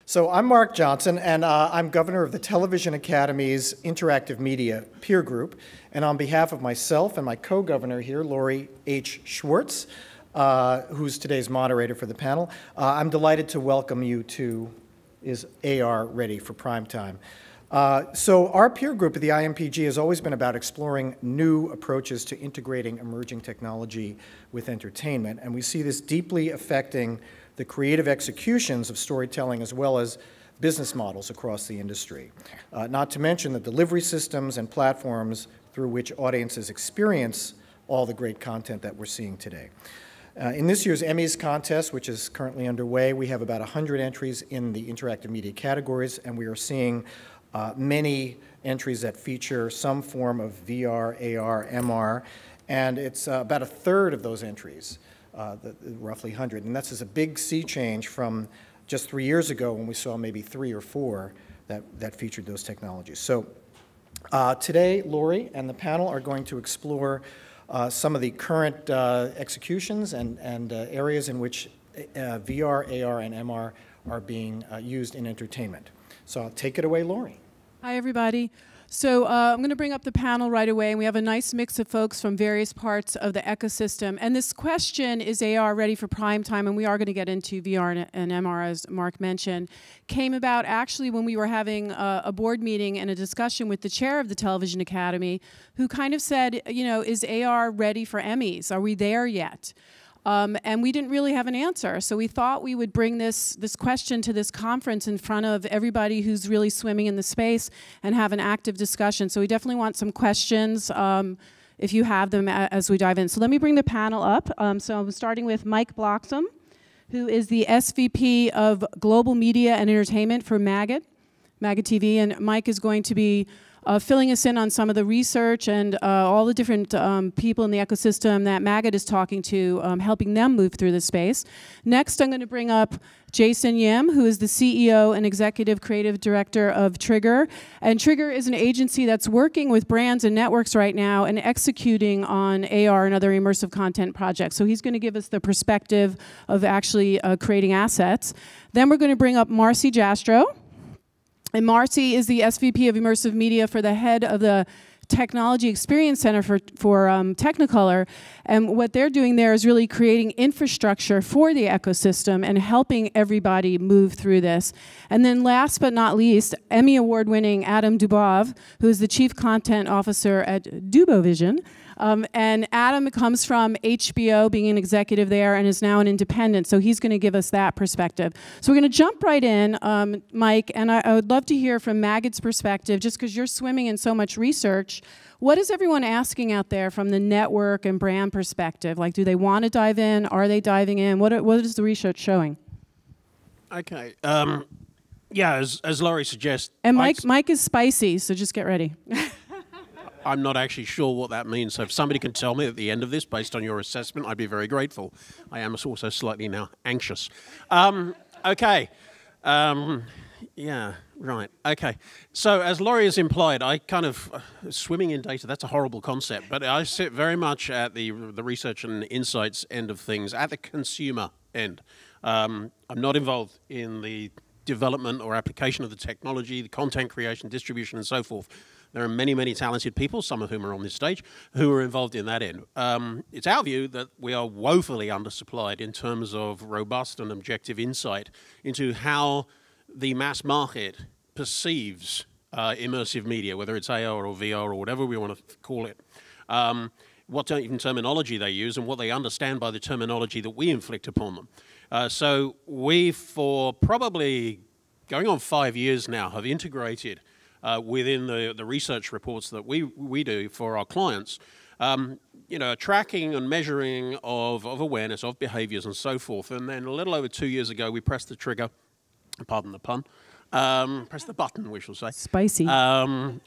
So I'm Mark Johnson, and I'm governor of the Television Academy's Interactive Media Peer Group. And on behalf of myself and my co-governor here, Lori H. Schwartz, who's today's moderator for the panel, I'm delighted to welcome you to Is AR Ready for Primetime? So our peer group at the IMPG has always been about exploring new approaches to integrating emerging technology with entertainment, and we see this deeply affecting the creative executions of storytelling as well as business models across the industry. Not to mention the delivery systems and platforms through which audiences experience all the great content that we're seeing today. In this year's Emmys contest, which is currently underway, we have about 100 entries in the interactive media categories, and we are seeing many entries that feature some form of VR, AR, MR, and it's about a third of those entries, roughly 100. And that's just a big sea change from just 3 years ago when we saw maybe 3 or 4 that featured those technologies. So today, Lori and the panel are going to explore some of the current executions and areas in which VR, AR, and MR are being used in entertainment. So I'll take it away, Lori. Hi, everybody. So I'm going to bring up the panel right away, and we have a nice mix of folks from various parts of the ecosystem. And this question, is AR ready for prime time? And we are going to get into VR and MR, as Mark mentioned, came about actually when we were having a board meeting and a discussion with the chair of the Television Academy, who kind of said, you know, is AR ready for Emmys? Are we there yet? And we didn't really have an answer. So we thought we would bring this question to this conference in front of everybody who's really swimming in the space and have an active discussion. So we definitely want some questions if you have them as we dive in. So let me bring the panel up. So I'm starting with Mike Bloxham, who is the SVP of Global Media and Entertainment for Magid TV. And Mike is going to be filling us in on some of the research and all the different people in the ecosystem that Magid is talking to, helping them move through the space. Next, I'm going to bring up Jason Yim, who is the CEO and Executive Creative Director of Trigger. And Trigger is an agency that's working with brands and networks right now and executing on AR and other immersive content projects. So he's going to give us the perspective of actually creating assets. Then we're going to bring up Marcie Jastrow. And Marcie is the SVP of Immersive Media for the head of the Technology Experience Center for Technicolor. And what they're doing there is really creating infrastructure for the ecosystem and helping everybody move through this. And then last but not least, Emmy Award-winning Adam Dubov, who is the Chief Content Officer at DuboVision. And Adam comes from HBO, being an executive there, and is now an independent, so he's going to give us that perspective. So we're going to jump right in, Mike, and I would love to hear from Magid's perspective, just because you're swimming in so much research. What is everyone asking out there from the network and brand perspective? Like, do they want to dive in? Are they diving in? What is the research showing? Okay. Yeah, as Laurie suggests... And Mike is spicy, so just get ready. I'm not actually sure what that means, so if somebody can tell me at the end of this, based on your assessment, I'd be very grateful. I am also slightly now anxious. Okay. Yeah, right. Okay. So as Laurie has implied, I kind of, swimming in data, that's a horrible concept, but I sit very much at the research and insights end of things, at the consumer end. I'm not involved in the development or application of the technology, the content creation, distribution, and so forth. There are many, many talented people, some of whom are on this stage, who are involved in that end. It's our view that we are woefully undersupplied in terms of robust and objective insight into how the mass market perceives immersive media, whether it's AR or VR or whatever we want to call it. What even terminology they use and what they understand by the terminology that we inflict upon them. So we, for probably going on 5 years now, have integrated within the research reports that we do for our clients, you know, tracking and measuring of awareness, of behaviors and so forth. And then a little over 2 years ago, we pressed the trigger, pardon the pun, press the button, we shall say. Spicy. On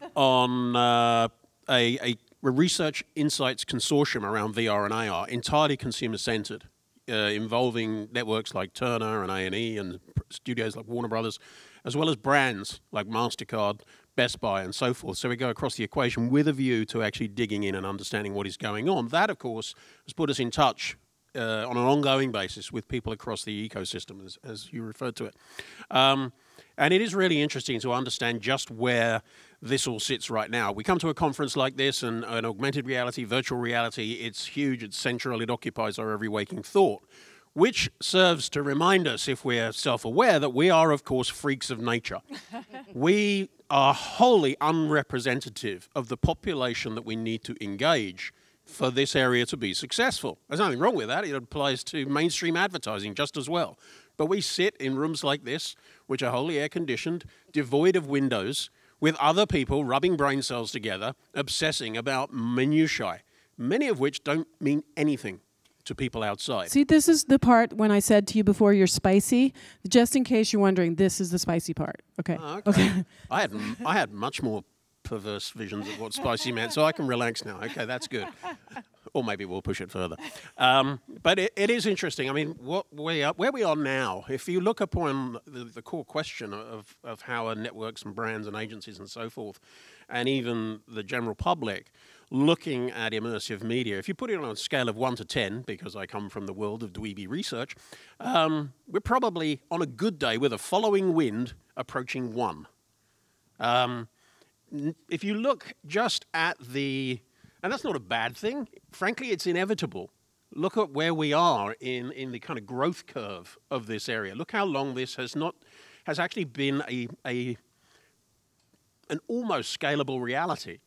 a research insights consortium around VR and AR, entirely consumer-centered, involving networks like Turner and A&E and studios like Warner Brothers, as well as brands like MasterCard, Best Buy, and so forth. So we go across the equation with a view to actually digging in and understanding what is going on. That, of course, has put us in touch on an ongoing basis with people across the ecosystem, as you referred to it. And it is really interesting to understand just where this all sits right now. We come to a conference like this, and an augmented reality, virtual reality, it's huge, it's central, it occupies our every waking thought, which serves to remind us, if we're self-aware, that we are, of course, freaks of nature. We are wholly unrepresentative of the population that we need to engage for this area to be successful. There's nothing wrong with that. It applies to mainstream advertising just as well. But we sit in rooms like this, which are wholly air-conditioned, devoid of windows, with other people rubbing brain cells together, obsessing about minutiae, many of which don't mean anything to people outside. See, this is the part when I said to you before you're spicy. Just in case you're wondering, this is the spicy part. Okay. Okay. I had much more perverse visions of what spicy meant, so I can relax now. Okay, that's good. Or maybe we'll push it further. But it is interesting. I mean, where we are now, if you look upon the core question of how are networks and brands and agencies and so forth, and even the general public looking at immersive media, if you put it on a scale of 1 to 10, because I come from the world of dweeby research, we're probably on a good day with a following wind approaching 1. If you look just at and that's not a bad thing. Frankly, it's inevitable. Look at where we are in the kind of growth curve of this area. Look how long this has actually been an almost scalable reality.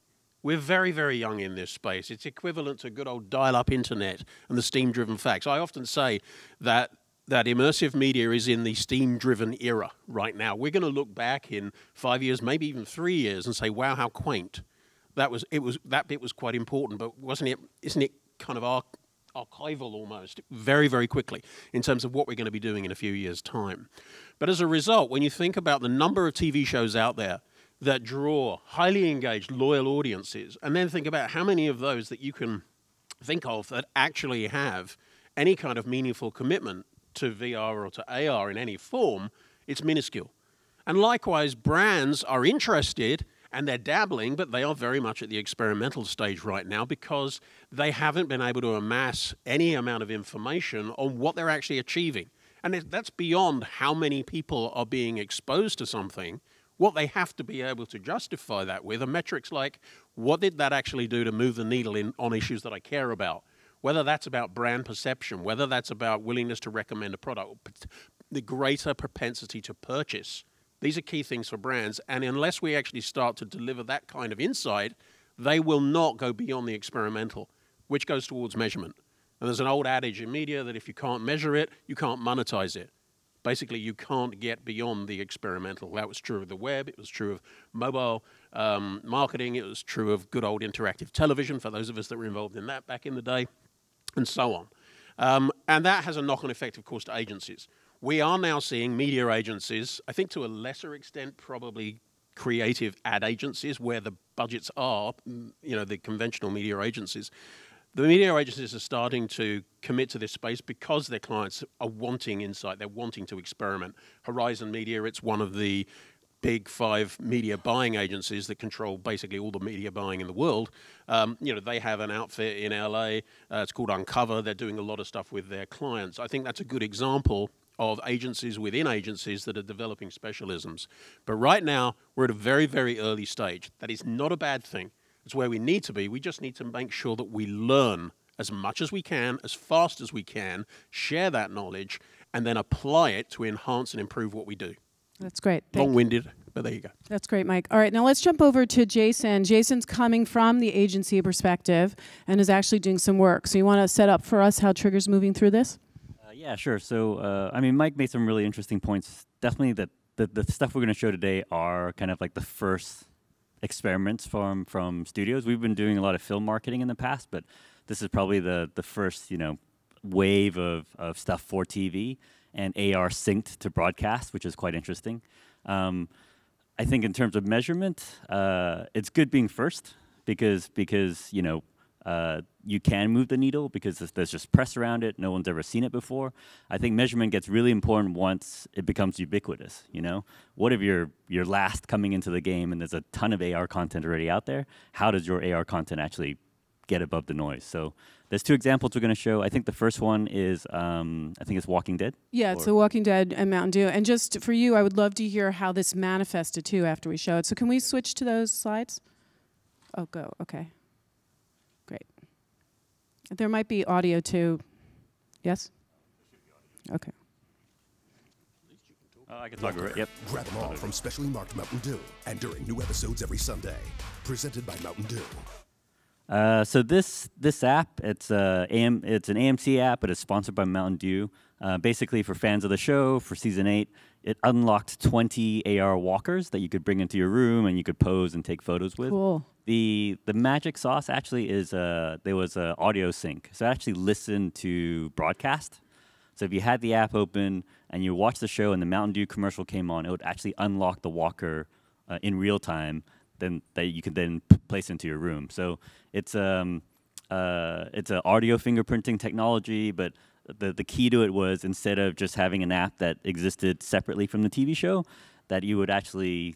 We're very, very young in this space. It's equivalent to good old dial-up internet and the steam-driven fax. I often say that immersive media is in the steam-driven era right now. We're going to look back in 5 years, maybe even 3 years, and say, "Wow, how quaint." That bit was quite important, but isn't it kind of archival almost, very, very quickly, in terms of what we're going to be doing in a few years' time. But as a result, when you think about the number of TV shows out there that draw highly engaged, loyal audiences, and then think about how many of those that you can think of that actually have any kind of meaningful commitment to VR or to AR in any form, it's minuscule. And likewise, brands are interested and they're dabbling, but they are very much at the experimental stage right now because they haven't been able to amass any amount of information on what they're actually achieving. And that's beyond how many people are being exposed to something. What they have to be able to justify that with are metrics like, what did that actually do to move the needle on issues that I care about? Whether that's about brand perception, whether that's about willingness to recommend a product, the greater propensity to purchase. These are key things for brands, and unless we actually start to deliver that kind of insight, they will not go beyond the experimental, which goes towards measurement. And there's an old adage in media that if you can't measure it, you can't monetize it. Basically, you can't get beyond the experimental. That was true of the web, it was true of mobile marketing, it was true of good old interactive television, for those of us that were involved in that back in the day, and so on. And that has a knock-on effect, of course, to agencies. We are now seeing media agencies, I think to a lesser extent, probably creative ad agencies, where the budgets are, the conventional media agencies. The media agencies are starting to commit to this space because their clients are wanting insight, they're wanting to experiment. Horizon Media, it's one of the big 5 media buying agencies that control basically all the media buying in the world. They have an outfit in LA, it's called Uncover, they're doing a lot of stuff with their clients. I think that's a good example of agencies within agencies that are developing specialisms. But right now, we're at a very, very early stage. That is not a bad thing. It's where we need to be. We just need to make sure that we learn as much as we can, as fast as we can, share that knowledge, and then apply it to enhance and improve what we do. That's great. Long-winded, but there you go. That's great, Mike. All right, now let's jump over to Jason. Jason's coming from the agency perspective and is actually doing some work. So you want to set up for us how Trigger's moving through this? Yeah, sure. So, Mike made some really interesting points. Definitely that the stuff we're going to show today are kind of like the first experiments from studios. We've been doing a lot of film marketing in the past, but this is probably the first, wave of stuff for TV and AR synced to broadcast, which is quite interesting. I think in terms of measurement, it's good being first because you can move the needle because there's just press around it. No one's ever seen it before. I think measurement gets really important once it becomes ubiquitous, What if you're last coming into the game and there's a ton of AR content already out there? How does your AR content actually get above the noise. So there's two examples we're going to show. I think the first one is, I think it's Walking Dead. Yeah, it's The Walking Dead and Mountain Dew. And just for you, I would love to hear how this manifested too after we show it. So can we switch to those slides? Oh, go. Okay. Great. There might be audio too. Yes? Okay. I can talk about it. Yep. Grab them all from specially marked Mountain Dew and during new episodes every Sunday. Presented by Mountain Dew. So this app, it's an AMC app, but it's sponsored by Mountain Dew. Basically, for fans of the show, for season 8, it unlocked 20 AR walkers that you could bring into your room and you could pose and take photos with. Cool. The magic sauce actually is there was an audio sync, so I actually listened to broadcast. So if you had the app open and you watched the show and the Mountain Dew commercial came on, it would actually unlock the walker in real time, then that you could then place into your room. So it's an audio fingerprinting technology, but the key to it was instead of just having an app that existed separately from the TV show, that you would actually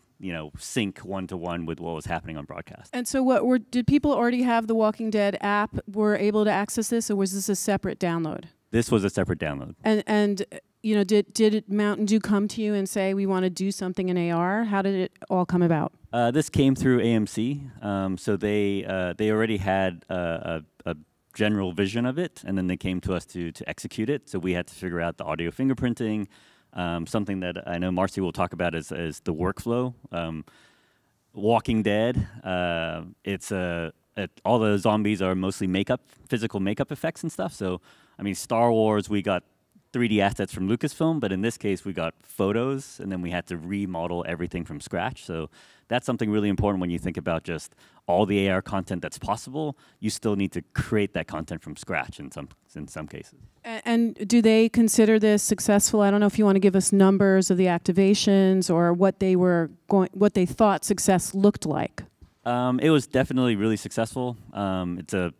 sync one-to-one with what was happening on broadcast. And so did people already have the Walking Dead app, were able to access this, or was this a separate download? This was a separate download. And did Mountain Dew come to you and say, we want to do something in AR? How did it all come about? This came through AMC. So they already had a general vision of it, and then they came to us to execute it. So we had to figure out the audio fingerprinting, something that I know Marcie will talk about is the workflow. Walking Dead, all the zombies are mostly physical makeup effects and stuff. So, I mean, Star Wars, we got 3D assets from Lucasfilm, but in this case, we got photos, and then we had to remodel everything from scratch. So that's something really important when you think about just all the AR content that's possible. You still need to create that content from scratch in some cases. And do they consider this successful? I don't know if you want to give us numbers of the activations or what they thought success looked like. It was definitely really successful. It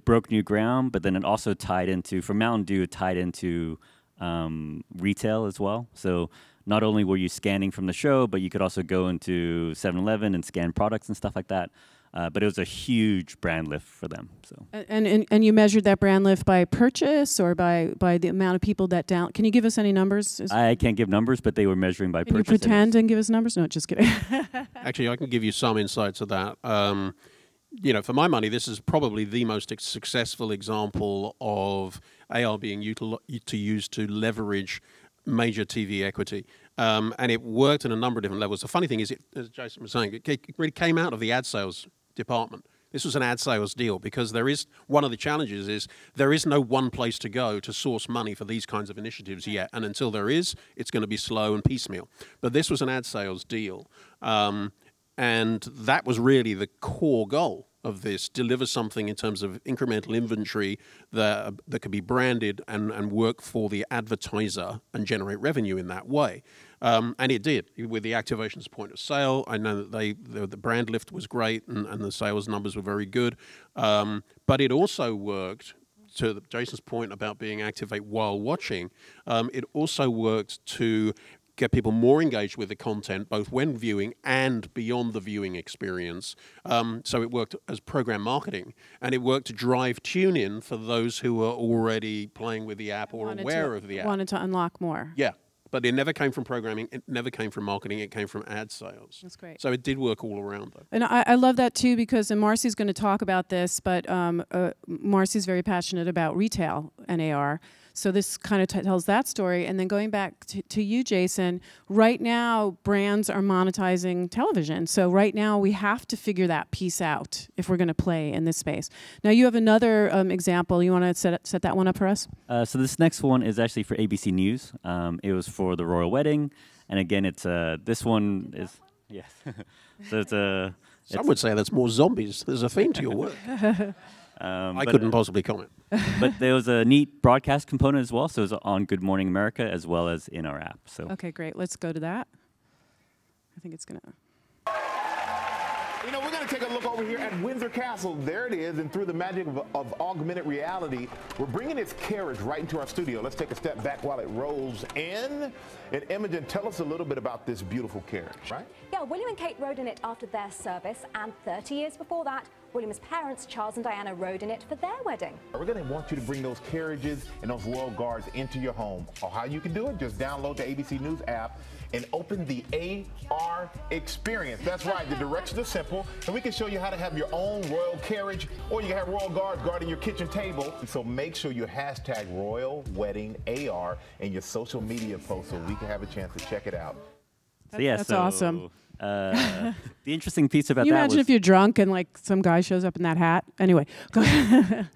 broke new ground, but then it also tied into, for Mountain Dew, it tied into retail as well. So not only were you scanning from the show, but you could also go into 7-Eleven and scan products and stuff like that. But it was a huge brand lift for them. So. And you measured that brand lift by purchase or by the amount of people that Can you give us any numbers? I can't give numbers, but they were measuring by purchase. Can you pretend and give us numbers? No, just kidding. Actually, I can give you some insights of that. For my money, this is probably the most successful example of AR being used to leverage major TV equity. And it worked in a number of different levels. The funny thing is, as Jason was saying, it really came out of the ad sales department. This was an ad sales deal because one of the challenges is there is no one place to go to source money for these kinds of initiatives yet. And until there is, it's going to be slow and piecemeal. But this was an ad sales deal. And that was really the core goal of this, deliver something in terms of incremental inventory that could be branded and work for the advertiser and generate revenue in that way. And it did, with the activations point of sale. I know that the brand lift was great and the sales numbers were very good. But it also worked, to Jason's point about being activate while watching, it also worked to get people more engaged with the content, both when viewing and beyond the viewing experience. So it worked as program marketing, and it worked to drive tune-in for those who were already playing with the app or aware of the app. Wanted to unlock more. Yeah, but it never came from programming, it never came from marketing, it came from ad sales. That's great. So it did work all around, though. And I love that, too, because, and Marcie's going to talk about this, but Marcie's very passionate about retail and AR. So this kind of tells that story. And then going back to you, Jason, right now brands are monetizing television. So right now we have to figure that piece out if we're going to play in this space. Now you have another example. You want to set that one up for us? So this next one is actually for ABC News. It was for the royal wedding. And again, it's this one is, yes. So it's a... Some would say that's more zombies. There's a theme to your work. I couldn't possibly comment. But there was a neat broadcast component as well, so it was on Good Morning America as well as in our app. So okay, great. Let's go to that. I think it's going to... We're going to take a look over here at Windsor Castle. There it is, and through the magic of augmented reality, we're bringing its carriage right into our studio. Let's take a step back while it rolls in. And Imogen, tell us a little bit about this beautiful carriage, right? Yeah, William and Kate rode in it after their service, and 30 years before that, William's parents, Charles and Diana, rode in it for their wedding. We're going to want you to bring those carriages and those royal guards into your home. Or how you can do it, just download the ABC News app and open the AR experience. That's right, the directions are simple, and we can show you how to have your own royal carriage, or you can have royal guards guarding your kitchen table. So make sure you hashtag Royal Wedding AR in your social media posts so we can have a chance to check it out. That's awesome. The interesting piece about Can you that imagine was, if you're drunk and like some guy shows up in that hat? Anyway, go ahead.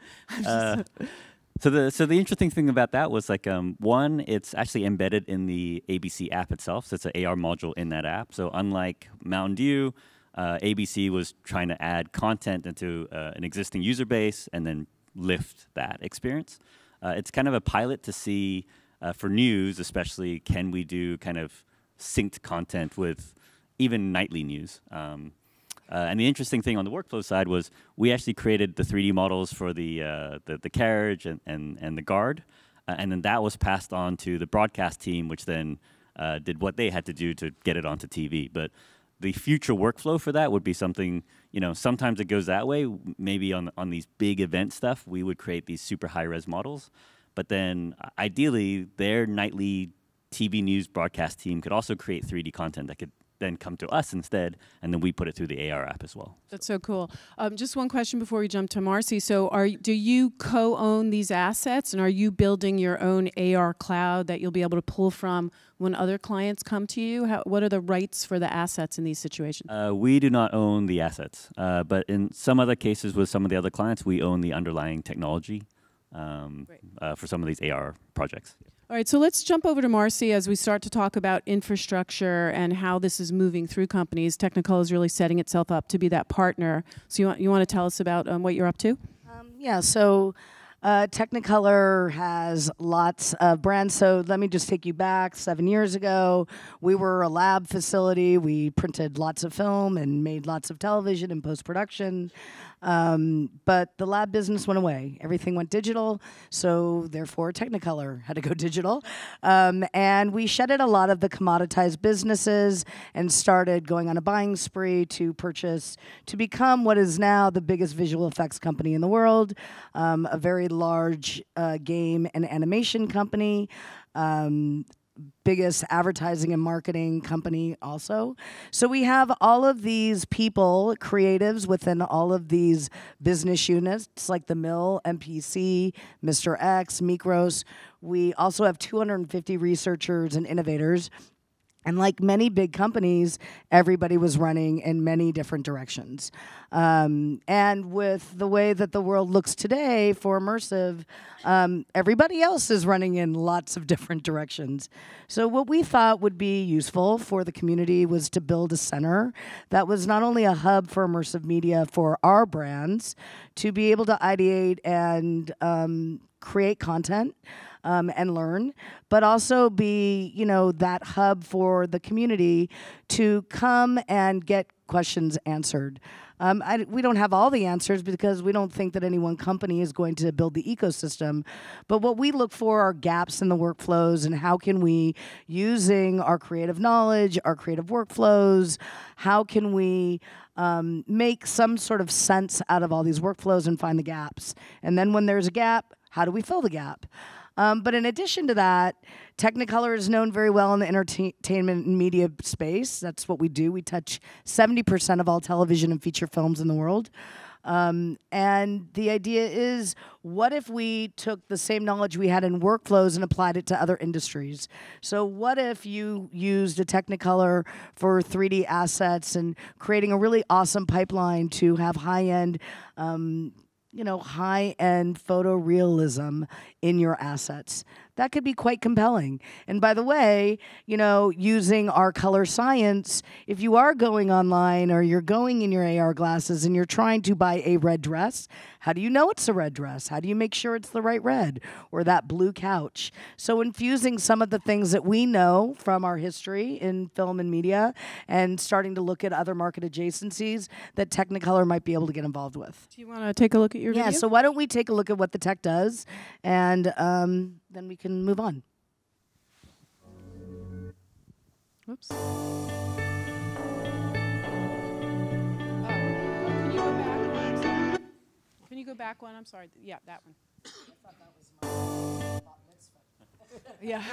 So the interesting thing about that was like one, it's actually embedded in the ABC app itself. So it's an AR module in that app. So unlike Mountain Dew, ABC was trying to add content into an existing user base and then lift that experience. It's kind of a pilot to see for news, especially, can we do kind of synced content with even nightly news. And the interesting thing on the workflow side was we actually created the 3D models for the carriage and the guard, and then that was passed on to the broadcast team, which then did what they had to do to get it onto TV. But the future workflow for that would be something, you know, sometimes it goes that way. Maybe on these big event stuff, we would create these super high-res models. But then ideally, their nightly TV news broadcast team could also create 3D content that could then come to us instead, and then we put it through the AR app as well. That's so cool. Just one question before we jump to Marcie. So do you co-own these assets, and are you building your own AR cloud that you'll be able to pull from when other clients come to you? What are the rights for the assets in these situations? We do not own the assets, but in some other cases with some of the other clients, we own the underlying technology for some of these AR projects. All right, so let's jump over to Marcie as we start to talk about infrastructure and how this is moving through companies. Technicolor is really setting itself up to be that partner. So you want to tell us about what you're up to? Yeah, so Technicolor has lots of brands. So let me just take you back 7 years ago. We were a lab facility. We printed lots of film and made lots of television and post-production. But the lab business went away. Everything went digital, so therefore Technicolor had to go digital. And we shedded a lot of the commoditized businesses and started going on a buying spree to become what is now the biggest visual effects company in the world, a very large game and animation company, biggest advertising and marketing company also. So we have all of these people, creatives within all of these business units, like the Mill, MPC, Mr. X, Mikros. We also have 250 researchers and innovators. And like many big companies, everybody was running in many different directions. And with the way that the world looks today for immersive, everybody else is running in lots of different directions. So what we thought would be useful for the community was to build a center that was not only a hub for immersive media for our brands, to be able to ideate and create content, and learn, but also be, you know, that hub for the community to come and get questions answered. We don't have all the answers because we don't think that any one company is going to build the ecosystem. But what we look for are gaps in the workflows, and how can we, using our creative knowledge, our creative workflows, how can we make some sort of sense out of all these workflows and find the gaps? And then when there's a gap, how do we fill the gap? But in addition to that, Technicolor is known very well in the entertainment and media space. That's what we do. We touch 70% of all television and feature films in the world. And the idea is, what if we took the same knowledge we had in workflows and applied it to other industries? So what if you used a Technicolor for 3D assets and creating a really awesome pipeline to have high-end high-end photorealism in your assets? That could be quite compelling. And by the way, using our color science, if you are going online or you're going in your AR glasses and you're trying to buy a red dress, how do you know it's a red dress? How do you make sure it's the right red, or that blue couch? So infusing some of the things that we know from our history in film and media, and starting to look at other market adjacencies that Technicolor might be able to get involved with. Do you want to take a look at your video? Yeah, so why don't we take a look at what the tech does, and then we can move on. Whoops. Can you go back? Can you go back one? I'm sorry. Yeah, that one. I thought that was my bat mitzvah. Yeah.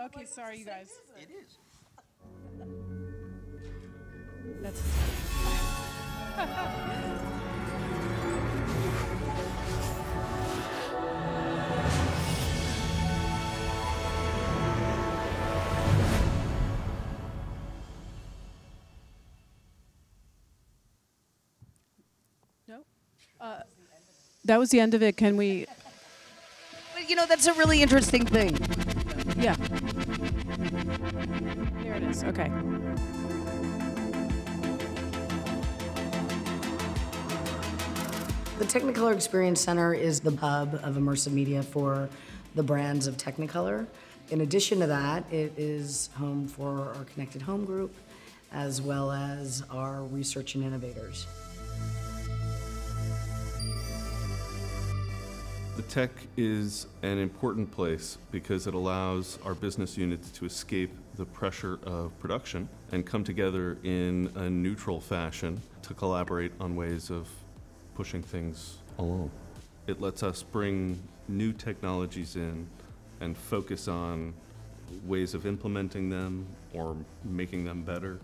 Okay, sorry, you guys. It is. That's no. That was the end of it. Can we? But you know, that's a really interesting thing. Yeah. There it is. Okay. The Technicolor Experience Center is the hub of immersive media for the brands of Technicolor. In addition to that, it is home for our Connected Home group, as well as our research and innovators. The Tech is an important place because it allows our business units to escape the pressure of production and come together in a neutral fashion to collaborate on ways of pushing things along. It lets us bring new technologies in and focus on ways of implementing them or making them better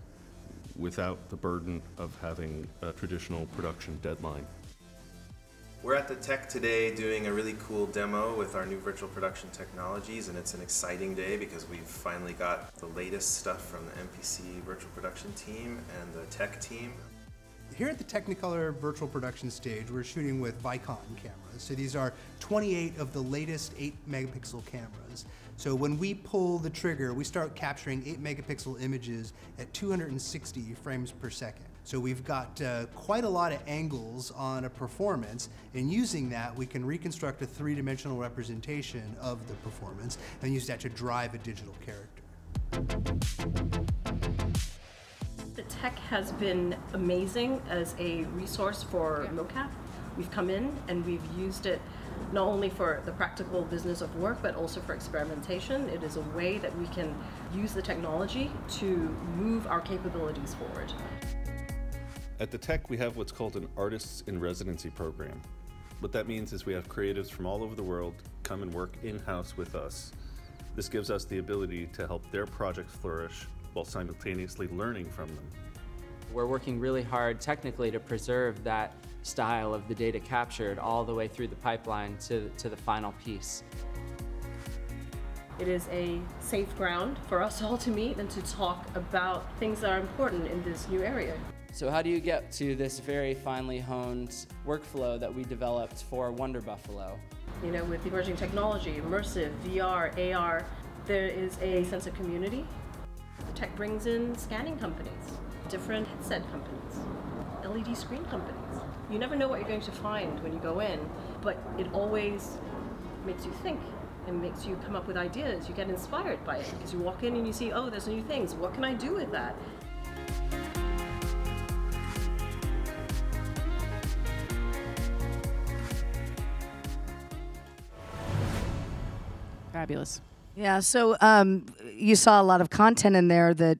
without the burden of having a traditional production deadline. We're at the Tech today doing a really cool demo with our new virtual production technologies, and it's an exciting day because we've finally got the latest stuff from the MPC virtual production team and the Tech team. Here at the Technicolor virtual production stage, we're shooting with Vicon cameras. So these are 28 of the latest 8-megapixel cameras. So when we pull the trigger, we start capturing 8-megapixel images at 260 frames per second. So we've got quite a lot of angles on a performance, and using that, we can reconstruct a three-dimensional representation of the performance and use that to drive a digital character. The Tech has been amazing as a resource for mocap. We've come in and we've used it not only for the practical business of work, but also for experimentation. It is a way that we can use the technology to move our capabilities forward. At the Tech, we have what's called an Artists in Residency program. What that means is we have creatives from all over the world come and work in-house with us. This gives us the ability to help their projects flourish while simultaneously learning from them. We're working really hard technically to preserve that style of the data captured all the way through the pipeline to the final piece. It is a safe ground for us all to meet and to talk about things that are important in this new area. So how do you get to this very finely honed workflow that we developed for Wonder Buffalo? You know, with emerging technology, immersive, VR, AR, there is a sense of community. The Tech brings in scanning companies, different headset companies, LED screen companies. You never know what you're going to find when you go in, but it always makes you think and makes you come up with ideas. You get inspired by it because you walk in and you see, oh, there's new things. What can I do with that? fabulous. Yeah, so you saw a lot of content in there that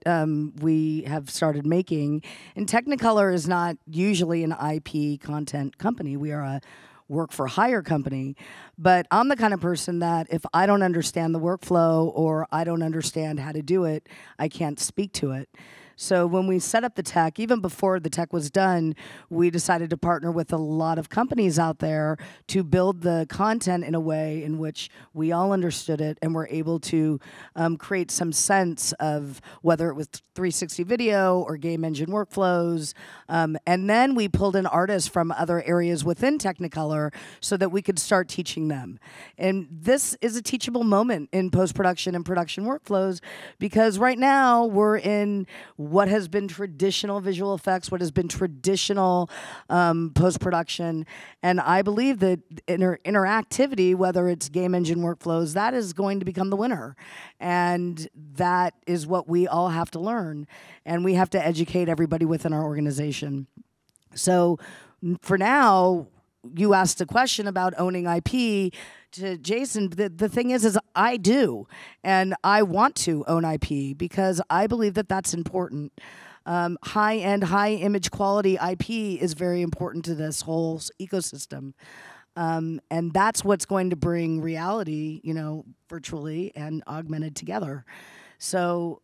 we have started making. And Technicolor is not usually an IP content company. We are a work-for-hire company. But I'm the kind of person that if I don't understand the workflow or I don't understand how to do it, I can't speak to it. So when we set up the Tech, even before the Tech was done, we decided to partner with a lot of companies out there to build the content in a way in which we all understood it and were able to create some sense of whether it was 360 video or game engine workflows. And then we pulled in artists from other areas within Technicolor so that we could start teaching them. And this is a teachable moment in post-production and production workflows because right now we're in what has been traditional visual effects, what has been traditional post-production. And I believe that interactivity, whether it's game engine workflows, that is going to become the winner. And that is what we all have to learn. And we have to educate everybody within our organization. So for now, you asked a question about owning IP. To Jason, the thing is I do, and I want to own IP because I believe that that's important. High-end, high-image quality IP is very important to this whole ecosystem. And that's what's going to bring reality, you know, virtually and augmented together. So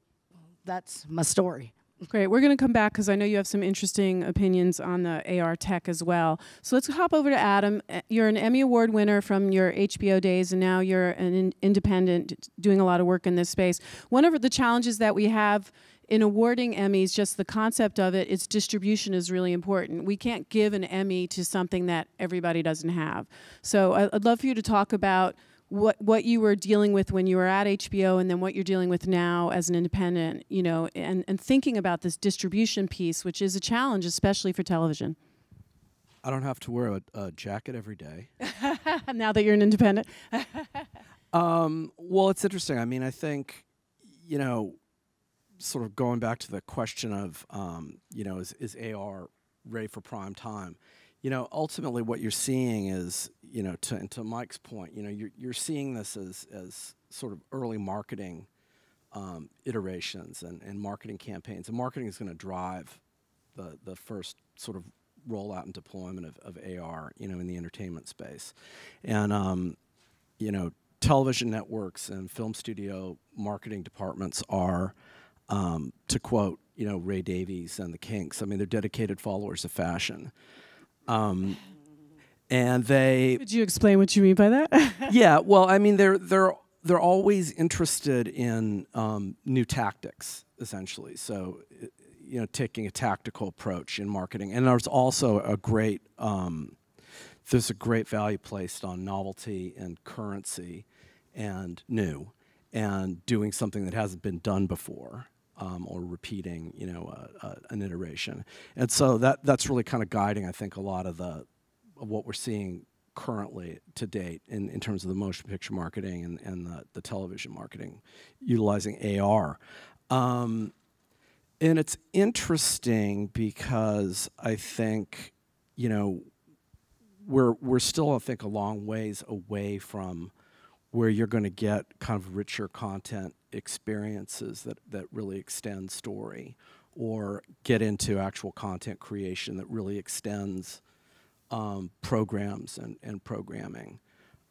that's my story. Great. We're going to come back because I know you have some interesting opinions on the AR tech as well. So let's hop over to Adam. You're an Emmy Award winner from your HBO days, and now you're an independent doing a lot of work in this space. One of the challenges that we have in awarding Emmys, just the concept of it, its distribution is really important. We can't give an Emmy to something that everybody doesn't have. So I'd love for you to talk about what you were dealing with when you were at HBO and then what you're dealing with now as an independent, you know, and thinking about this distribution piece, which is a challenge, especially for television. I don't have to wear a jacket every day. Now that you're an independent. Well, it's interesting. I mean, I think, you know, sort of going back to the question of, you know, is AR ready for prime time? You know, ultimately what you're seeing is, you know, to Mike's point, you know, you're seeing this as sort of early marketing iterations and marketing campaigns. And marketing is going to drive the first sort of rollout and deployment of AR, you know, in the entertainment space. And, you know, television networks and film studio marketing departments are, to quote, you know, Ray Davies and the Kinks, I mean, they're dedicated followers of fashion. And they. Could you explain what you mean by that? Yeah, well, I mean, they're always interested in new tactics, essentially. So, you know, taking a tactical approach in marketing, and there's also a great value placed on novelty and currency, and new, and doing something that hasn't been done before. Or repeating, you know, an iteration, and so that's really kind of guiding, I think, a lot of what we're seeing currently to date in terms of the motion picture marketing and the television marketing, utilizing AR, and it's interesting because I think, you know, we're still, I think, a long ways away from where you're going to get kind of richer content experiences that really extend story, or get into actual content creation that really extends programs and programming.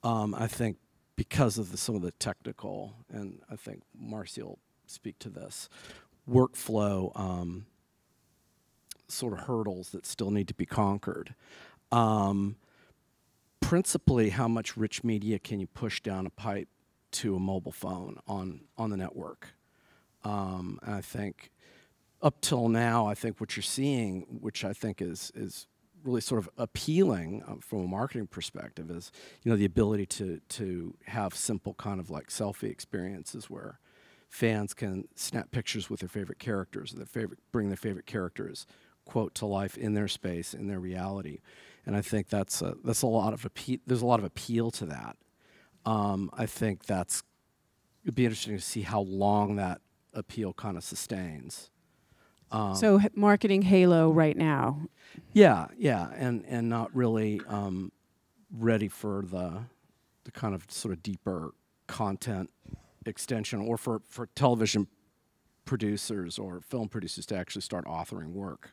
I think because of some of the technical, and I think Marcie will speak to this, workflow sort of hurdles that still need to be conquered. Principally, how much rich media can you push down a pipe to a mobile phone on the network? And I think up till now, I think what you're seeing, which I think is really sort of appealing from a marketing perspective, is, you know, the ability to have simple kind of like selfie experiences where fans can snap pictures with their favorite characters, bring their favorite characters, quote, to life in their space, in their reality. And I think that's a lot of there's a lot of appeal to that. I think it'd be interesting to see how long that appeal kind of sustains. So marketing halo right now. Yeah, and not really ready for the kind of sort of deeper content extension, or for television producers or film producers to actually start authoring work.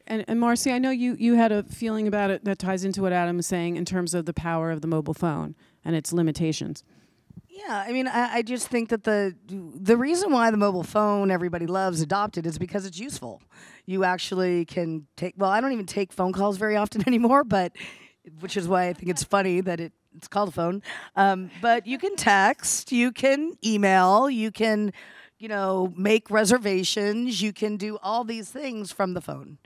And Marcie, I know you had a feeling about it that ties into what Adam was saying in terms of the power of the mobile phone and its limitations. Yeah, I mean, I just think that the reason why the mobile phone everybody loves adopted is because it's useful. You actually can take, well, I don't even take phone calls very often anymore, but which is why I think it's funny that it's called a phone. But you can text, you can email, you can, you know, make reservations, you can do all these things from the phone.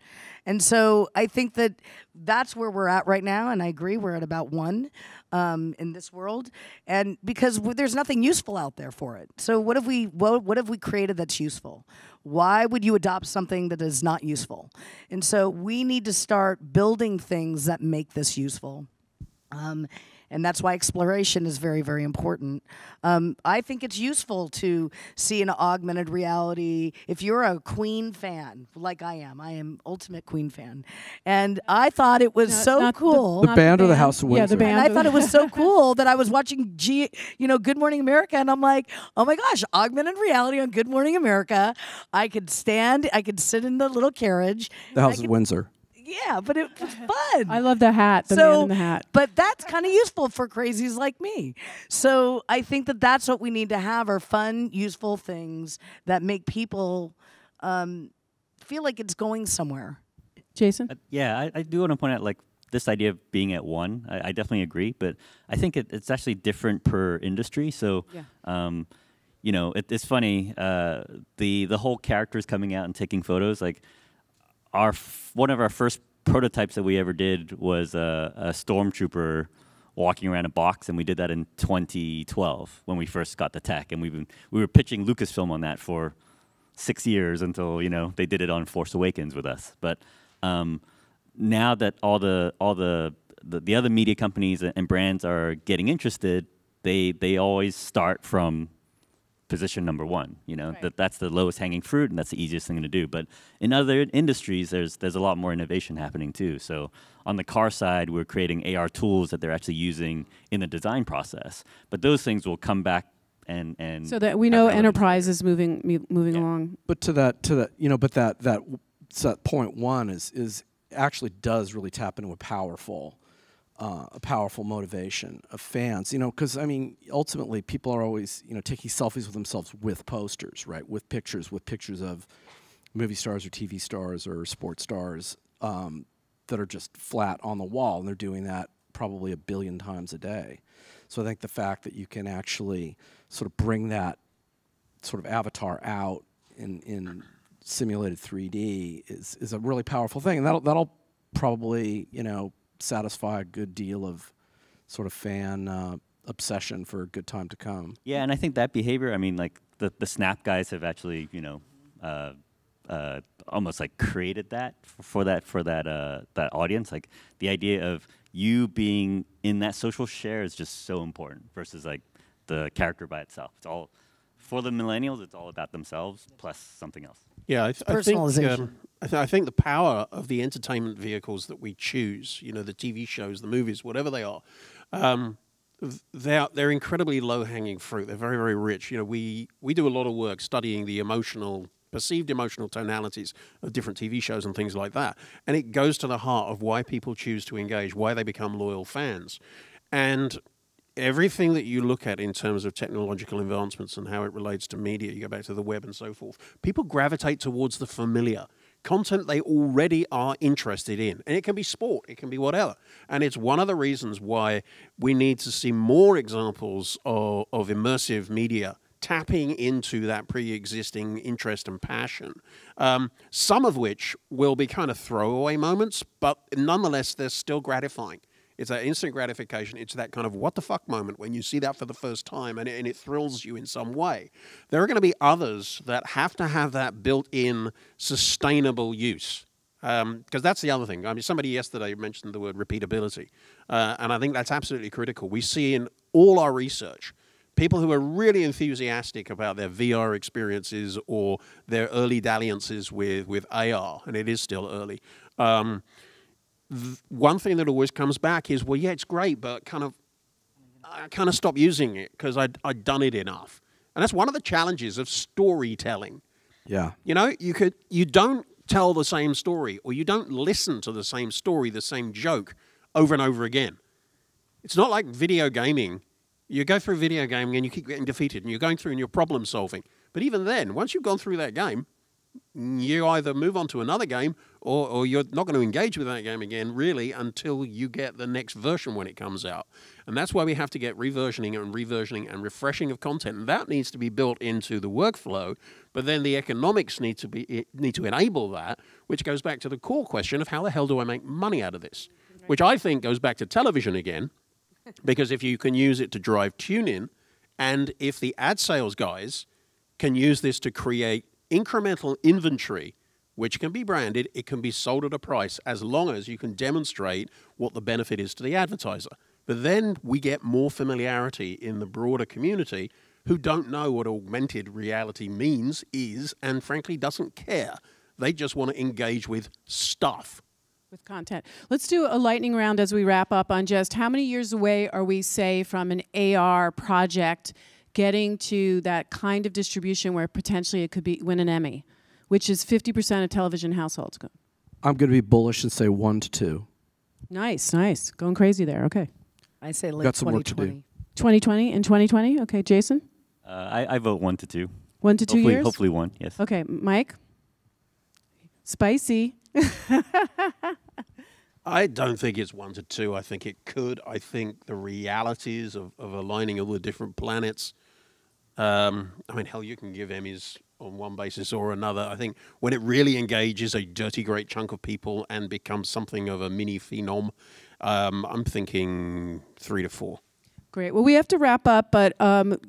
And so I think that that's where we're at right now, and I agree, we're at about 1 in this world, and because there's nothing useful out there for it. So what have we created that's useful? Why would you adopt something that is not useful? And so we need to start building things that make this useful. And And that's why exploration is very, very important. I think it's useful to see an augmented reality. If you're a Queen fan, like I am ultimate Queen fan. And I thought it was so cool. The band or the House of Windsor? Yeah, the band. And I thought it was so cool that I was watching Good Morning America, and I'm like, oh my gosh, augmented reality on Good Morning America. I could sit in the little carriage. The House of Windsor. Yeah, but it was fun. I love the hat, the man in the hat. But that's kind of useful for crazies like me. So I think that that's what we need to have, are fun, useful things that make people feel like it's going somewhere. Jason? Yeah, I do want to point out, like, this idea of being at one. I definitely agree, but I think it's actually different per industry. So, you know, it's funny. The whole characters coming out and taking photos, like, one of our first prototypes that we ever did was a stormtrooper walking around a box, and we did that in 2012 when we first got the tech, and we were pitching Lucasfilm on that for 6 years until they did it on Force Awakens with us. But now that all the other media companies and brands are getting interested, they always start from position number one. That's the lowest hanging fruit, and that's the easiest thing to do. But in other industries, there's a lot more innovation happening too. So on the car side, we're creating AR tools that they're actually using in the design process. But those things will come back and so that we know enterprise is moving along. But to that point one is actually does really tap into a powerful motivation of fans, because I mean, ultimately people are always, taking selfies with themselves with posters, right? With pictures of movie stars or TV stars or sports stars that are just flat on the wall, and they're doing that probably 1 billion times a day. So I think the fact that you can actually sort of bring that sort of avatar out in simulated 3D is a really powerful thing, and that'll probably, satisfy a good deal of sort of fan obsession for a good time to come. Yeah, and I think that behavior, I mean, like the Snap guys have actually, almost like created that for that audience. Like the idea of you being in that social share is just so important versus like the character by itself. It's all for the millennials. It's all about themselves plus something else. Yeah, I think the power of the entertainment vehicles that we choose, the TV shows, the movies, whatever they are, they're incredibly low-hanging fruit. They're very, very rich. We do a lot of work studying the perceived emotional tonalities of different TV shows and things like that, and it goes to the heart of why people choose to engage, why they become loyal fans, and everything that you look at in terms of technological advancements and how it relates to media, you go back to the web and so forth, people gravitate towards the familiar content they already are interested in. And it can be sport, it can be whatever. And it's one of the reasons why we need to see more examples of immersive media tapping into that pre-existing interest and passion, some of which will be kind of throwaway moments, but nonetheless, they're still gratifying. It's that instant gratification. It's that kind of what the fuck moment when you see that for the first time and it thrills you in some way. There are going to be others that have to have that built-in sustainable use. Because that's the other thing. I mean, somebody yesterday mentioned the word repeatability. And I think that's absolutely critical. We see in all our research people who are really enthusiastic about their VR experiences or their early dalliances with AR, and it is still early. One thing that always comes back is, well, yeah, it's great, but I kind of stopped using it because I'd done it enough. And that's one of the challenges of storytelling. Yeah. You don't tell the same story, or you don't listen to the same story, the same joke over and over again. It's not like video gaming. You go through video gaming and you keep getting defeated, and you're going through and you're problem solving. But even then, once you've gone through that game, you either move on to another game or you're not going to engage with that game again, really, until you get the next version when it comes out. And that's why we have to get reversioning and refreshing of content. And that needs to be built into the workflow, but then the economics need to enable that, which goes back to the core question of how the hell do I make money out of this? Which I think goes back to television again, because if you can use it to drive tune-in, and if the ad sales guys can use this to create incremental inventory, which can be branded, it can be sold at a price as long as you can demonstrate what the benefit is to the advertiser. But then we get more familiarity in the broader community who don't know what augmented reality means, is, and frankly doesn't care. They just want to engage with stuff. With content. Let's do a lightning round as we wrap up on just how many years away are we, say, from an AR project getting to that kind of distribution where potentially it could win an Emmy, which is 50% of television households. I'm going to be bullish and say 1 to 2. Nice, nice. Going crazy there. Okay. I say late Got some 2020. work to do. 2020 and 2020? Okay, Jason? I vote 1 to 2. 1 to 2 years? Hopefully 1, yes. Okay, Mike? Spicy. I don't think it's 1 to 2. I think it could. I think the realities of aligning all the different planets. I mean, hell, you can give Emmys on one basis or another. I think when it really engages a dirty great chunk of people and becomes something of a mini phenom, I'm thinking 3 to 4. Great. Well, we have to wrap up, but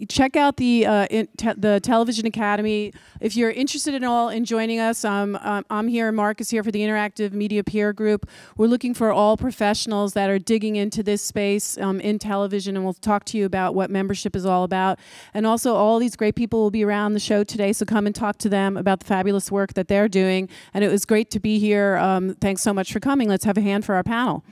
check out the Television Academy. If you're interested at all in joining us, I'm here, Mark is here for the Interactive Media Peer Group. We're looking for all professionals that are digging into this space in television, and we'll talk to you about what membership is all about. And also, all these great people will be around the show today, so come and talk to them about the fabulous work that they're doing. And it was great to be here. Thanks so much for coming. Let's have a hand for our panel.